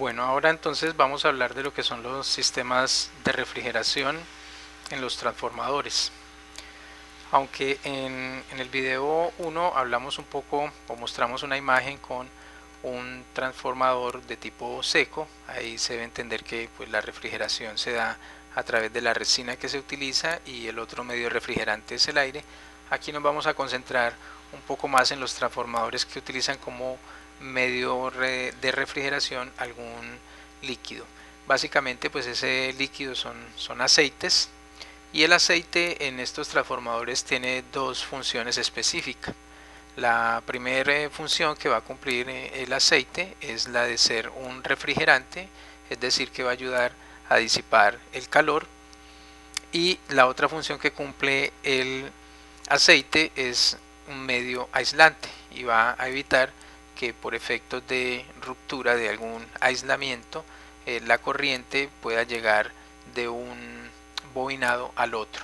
Bueno, ahora entonces vamos a hablar de lo que son los sistemas de refrigeración en los transformadores. Aunque en el video 1 hablamos un poco o mostramos una imagen con un transformador de tipo seco, ahí se debe entender que pues, la refrigeración se da a través de la resina que se utiliza y el otro medio refrigerante es el aire. Aquí nos vamos a concentrar un poco más en los transformadores que utilizan como medio de refrigeración algún líquido. Básicamente pues ese líquido son aceites, y el aceite en estos transformadores tiene dos funciones específicas. La primera función que va a cumplir el aceite es la de ser un refrigerante, es decir, que va a ayudar a disipar el calor. Y la otra función que cumple el aceite es un medio aislante y va a evitar que por efectos de ruptura de algún aislamiento la corriente pueda llegar de un bobinado al otro.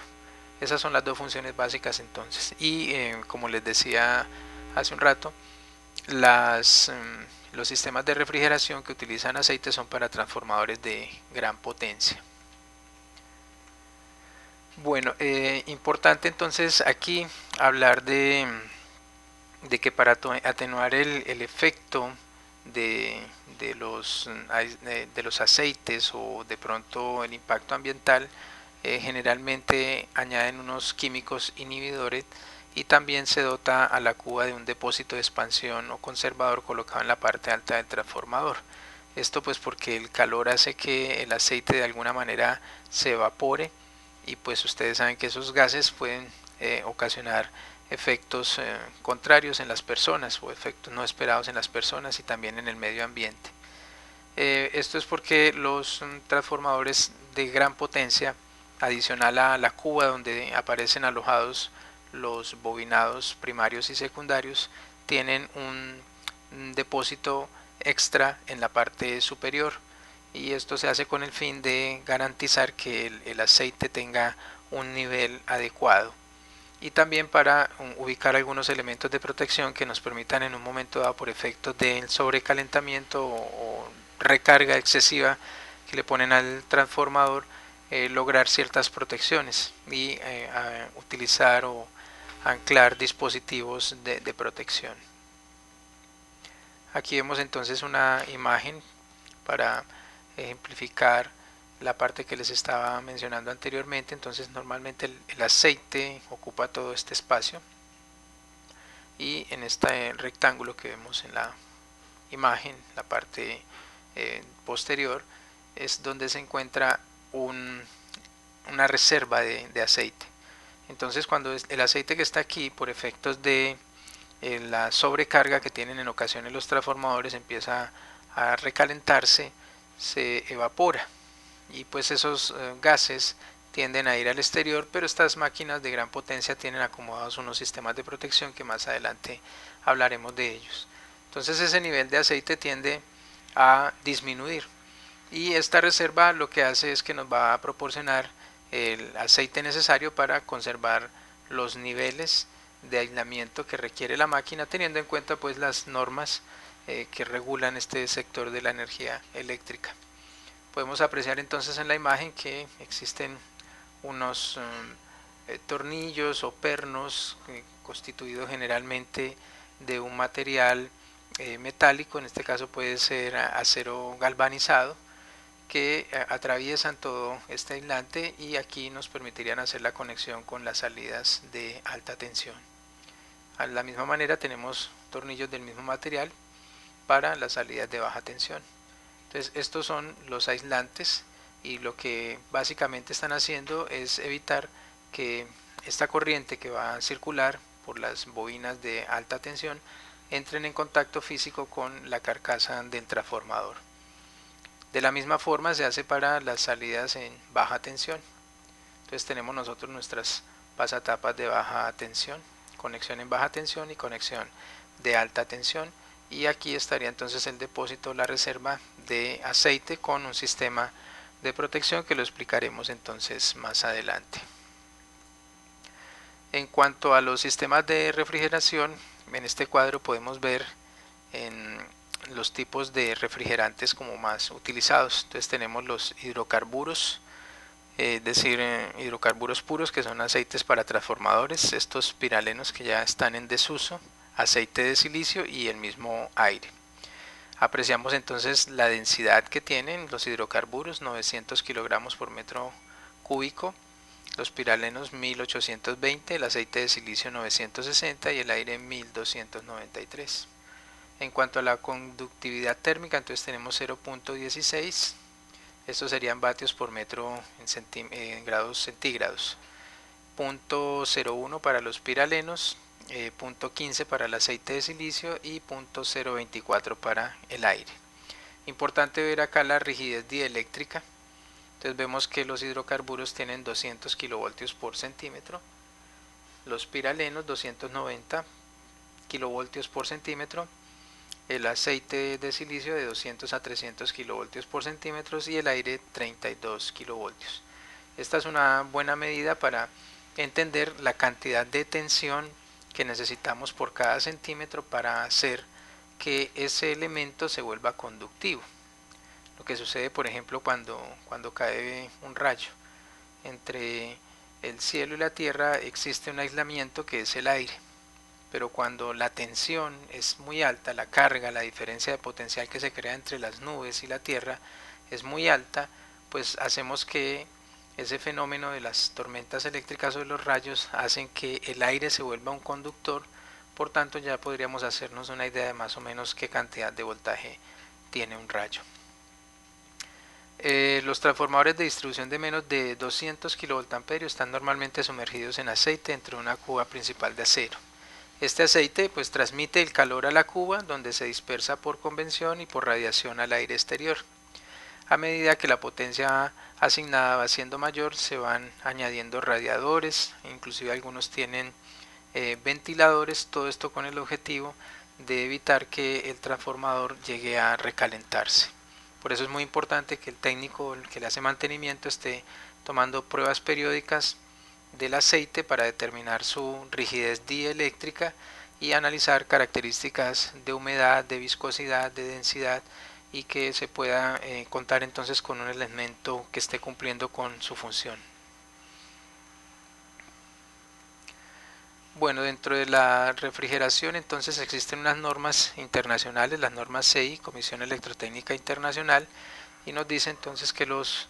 Esas son las dos funciones básicas entonces. Y como les decía hace un rato, los sistemas de refrigeración que utilizan aceite son para transformadores de gran potencia. Bueno, importante entonces aquí hablar de que para atenuar el efecto de, de los aceites o de pronto el impacto ambiental, generalmente añaden unos químicos inhibidores y también se dota a la cuba de un depósito de expansión o conservador colocado en la parte alta del transformador. Esto pues porque el calor hace que el aceite de alguna manera se evapore y pues ustedes saben que esos gases pueden ocasionar efectos contrarios en las personas o efectos no esperados en las personas y también en el medio ambiente. Esto es porque los transformadores de gran potencia, adicional a la cuba donde aparecen alojados los bobinados primarios y secundarios, tienen un depósito extra en la parte superior, y esto se hace con el fin de garantizar que el aceite tenga un nivel adecuado y también para ubicar algunos elementos de protección que nos permitan en un momento dado por efectos del sobrecalentamiento o recarga excesiva que le ponen al transformador, lograr ciertas protecciones y utilizar o anclar dispositivos de protección. Aquí vemos entonces una imagen para ejemplificar la parte que les estaba mencionando anteriormente. Entonces normalmente el aceite ocupa todo este espacio y en este rectángulo que vemos en la imagen, la parte posterior, es donde se encuentra una reserva de aceite. Entonces cuando el aceite que está aquí por efectos de la sobrecarga que tienen en ocasiones los transformadores empieza a recalentarse, se evapora y pues esos gases tienden a ir al exterior, pero estas máquinas de gran potencia tienen acomodados unos sistemas de protección que más adelante hablaremos de ellos. Entonces ese nivel de aceite tiende a disminuir y esta reserva lo que hace es que nos va a proporcionar el aceite necesario para conservar los niveles de aislamiento que requiere la máquina, teniendo en cuenta pues las normas que regulan este sector de la energía eléctrica. Podemos apreciar entonces en la imagen que existen unos tornillos o pernos constituidos generalmente de un material metálico, en este caso puede ser acero galvanizado, que atraviesan todo este aislante y aquí nos permitirían hacer la conexión con las salidas de alta tensión. De la misma manera tenemos tornillos del mismo material para las salidas de baja tensión. Entonces estos son los aislantes y lo que básicamente están haciendo es evitar que esta corriente que va a circular por las bobinas de alta tensión entren en contacto físico con la carcasa del transformador. De la misma forma se hace para las salidas en baja tensión. Entonces tenemos nosotros nuestras pasatapas de baja tensión, conexión en baja tensión y conexión de alta tensión, y aquí estaría entonces el depósito, la reserva de aceite con un sistema de protección que lo explicaremos entonces más adelante. En cuanto a los sistemas de refrigeración, en este cuadro podemos ver en los tipos de refrigerantes como más utilizados. Entonces tenemos los hidrocarburos, es decir, hidrocarburos puros, que son aceites para transformadores, estos piralenos que ya están en desuso, aceite de silicio y el mismo aire. Apreciamos entonces la densidad que tienen los hidrocarburos, 900 kilogramos por metro cúbico, los piralenos 1820, el aceite de silicio 960 y el aire 1293. En cuanto a la conductividad térmica, entonces tenemos 0.16, estos serían vatios por metro en grados centígrados, 0.01 para los piralenos, 0.15 para el aceite de silicio y 0.024 para el aire. Importante ver acá la rigidez dieléctrica. Entonces vemos que los hidrocarburos tienen 200 kilovoltios por centímetro, los piralenos 290 kilovoltios por centímetro, el aceite de silicio de 200 a 300 kilovoltios por centímetro y el aire 32 kilovoltios. Esta es una buena medida para entender la cantidad de tensión que necesitamos por cada centímetro para hacer que ese elemento se vuelva conductivo. Lo que sucede, por ejemplo, cuando cae un rayo. Entre el cielo y la tierra existe un aislamiento que es el aire, pero cuando la tensión es muy alta, la carga, la diferencia de potencial que se crea entre las nubes y la tierra es muy alta, pues hacemos que ese fenómeno de las tormentas eléctricas o de los rayos hacen que el aire se vuelva un conductor. Por tanto, ya podríamos hacernos una idea de más o menos qué cantidad de voltaje tiene un rayo. Los transformadores de distribución de menos de 200 kVA están normalmente sumergidos en aceite dentro de una cuba principal de acero. Este aceite pues transmite el calor a la cuba, donde se dispersa por convección y por radiación al aire exterior. A medida que la potencia asignada va siendo mayor, se van añadiendo radiadores, inclusive algunos tienen ventiladores, todo esto con el objetivo de evitar que el transformador llegue a recalentarse. Por eso es muy importante que el técnico que le hace mantenimiento esté tomando pruebas periódicas del aceite para determinar su rigidez dieléctrica y analizar características de humedad, de viscosidad, de densidad, y que se pueda contar entonces con un elemento que esté cumpliendo con su función. Bueno, dentro de la refrigeración entonces existen unas normas internacionales, las normas CEI, Comisión Electrotécnica Internacional, y nos dice entonces que los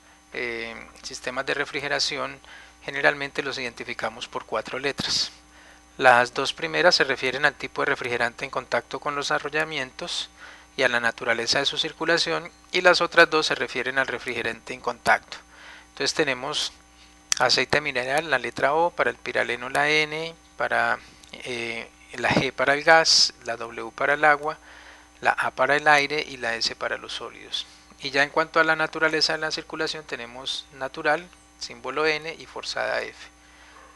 sistemas de refrigeración generalmente los identificamos por 4 letras. Las dos primeras se refieren al tipo de refrigerante en contacto con los arrollamientos y a la naturaleza de su circulación, y las otras dos se refieren al refrigerante en contacto. Entonces tenemos aceite mineral, la letra O, para el piraleno la N, para la G para el gas, la W para el agua, la A para el aire y la S para los sólidos. Y ya en cuanto a la naturaleza de la circulación tenemos natural, símbolo N, y forzada F.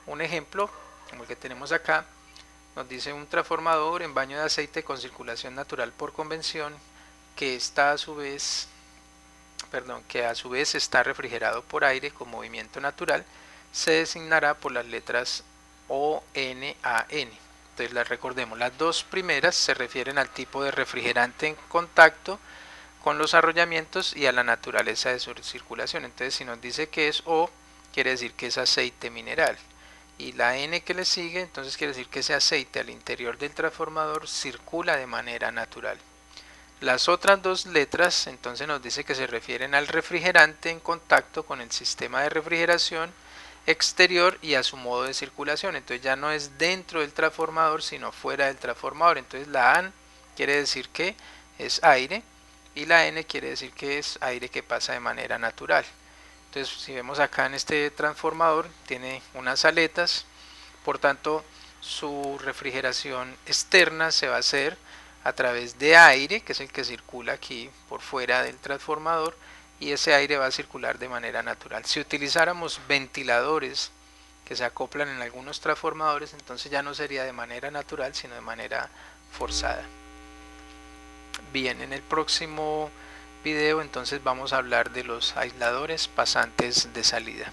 Un ejemplo, como el que tenemos acá, nos dice un transformador en baño de aceite con circulación natural por convección que a su vez está refrigerado por aire con movimiento natural, se designará por las letras O, N, A, N. Entonces recordemos, las dos primeras se refieren al tipo de refrigerante en contacto con los arrollamientos y a la naturaleza de su circulación. Entonces si nos dice que es O, quiere decir que es aceite mineral. Y la N que le sigue, entonces quiere decir que ese aceite al interior del transformador circula de manera natural. Las otras dos letras entonces nos dice que se refieren al refrigerante en contacto con el sistema de refrigeración exterior y a su modo de circulación. Entonces ya no es dentro del transformador sino fuera del transformador. Entonces la A quiere decir que es aire y la N quiere decir que es aire que pasa de manera natural. Entonces si vemos acá en este transformador tiene unas aletas, por tanto su refrigeración externa se va a hacer a través de aire, que es el que circula aquí por fuera del transformador, y ese aire va a circular de manera natural. Si utilizáramos ventiladores que se acoplan en algunos transformadores, entonces ya no sería de manera natural sino de manera forzada. Bien, en el próximo video entonces vamos a hablar de los aisladores pasantes de salida.